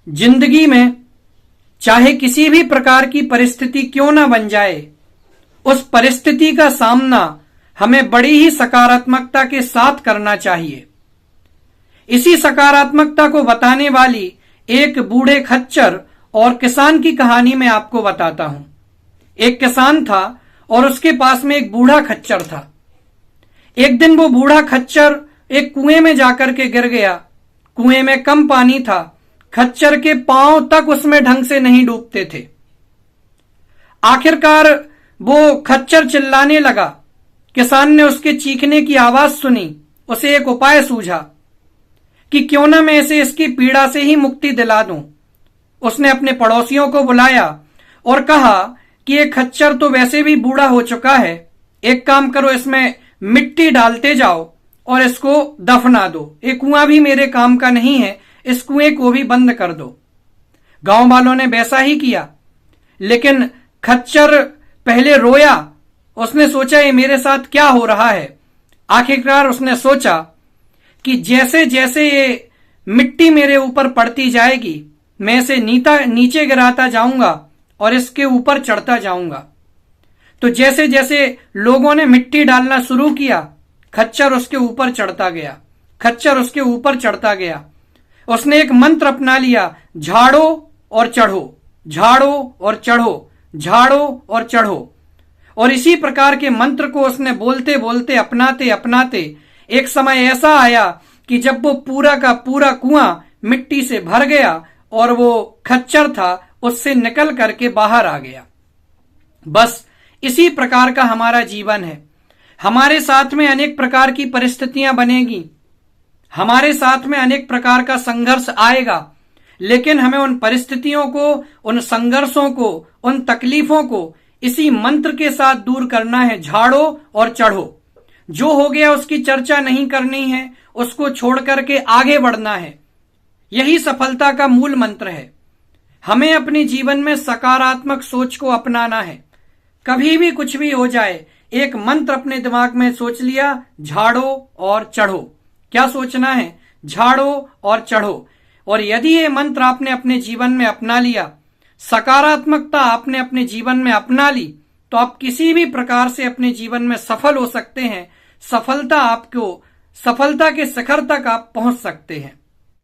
जिंदगी में चाहे किसी भी प्रकार की परिस्थिति क्यों ना बन जाए, उस परिस्थिति का सामना हमें बड़ी ही सकारात्मकता के साथ करना चाहिए। इसी सकारात्मकता को बताने वाली एक बूढ़े खच्चर और किसान की कहानी मैं आपको बताता हूं। एक किसान था और उसके पास में एक बूढ़ा खच्चर था। एक दिन वो बूढ़ा खच्चर एक कुएं में जाकर के गिर गया। कुएं में कम पानी था, खच्चर के पांव तक उसमें ढंग से नहीं डूबते थे। आखिरकार वो खच्चर चिल्लाने लगा। किसान ने उसके चीखने की आवाज सुनी। उसे एक उपाय सूझा कि क्यों ना मैं इसे इसकी पीड़ा से ही मुक्ति दिला दूं। उसने अपने पड़ोसियों को बुलाया और कहा कि ये खच्चर तो वैसे भी बूढ़ा हो चुका है, एक काम करो, इसमें मिट्टी डालते जाओ और इसको दफना दो। ये कुआं भी मेरे काम का नहीं है, इस कुएं को भी बंद कर दो। गांव वालों ने वैसा ही किया, लेकिन खच्चर पहले रोया। उसने सोचा ये मेरे साथ क्या हो रहा है। आखिरकार उसने सोचा कि जैसे जैसे ये मिट्टी मेरे ऊपर पड़ती जाएगी, मैं इसे नीचे गिराता जाऊंगा और इसके ऊपर चढ़ता जाऊंगा। तो जैसे जैसे लोगों ने मिट्टी डालना शुरू किया, खच्चर उसके ऊपर चढ़ता गया, खच्चर उसके ऊपर चढ़ता गया। उसने एक मंत्र अपना लिया, झाड़ो और चढ़ो, झाड़ो और चढ़ो, झाड़ो और चढ़ो। और इसी प्रकार के मंत्र को उसने बोलते बोलते अपनाते अपनाते एक समय ऐसा आया कि जब वो पूरा का पूरा कुआं मिट्टी से भर गया और वो खच्चर था उससे निकल करके बाहर आ गया। बस इसी प्रकार का हमारा जीवन है। हमारे साथ में अनेक प्रकार की परिस्थितियां बनेगी, हमारे साथ में अनेक प्रकार का संघर्ष आएगा, लेकिन हमें उन परिस्थितियों को, उन संघर्षों को, उन तकलीफों को इसी मंत्र के साथ दूर करना है, झाड़ो और चढ़ो। जो हो गया उसकी चर्चा नहीं करनी है, उसको छोड़ करके आगे बढ़ना है। यही सफलता का मूल मंत्र है। हमें अपने जीवन में सकारात्मक सोच को अपनाना है। कभी भी कुछ भी हो जाए, एक मंत्र अपने दिमाग में सोच लिया, झाड़ो और चढ़ो। क्या सोचना है? झाड़ो और चढ़ो। और यदि ये मंत्र आपने अपने जीवन में अपना लिया, सकारात्मकता आपने अपने जीवन में अपना ली, तो आप किसी भी प्रकार से अपने जीवन में सफल हो सकते हैं। सफलता के शिखर तक आप पहुंच सकते हैं।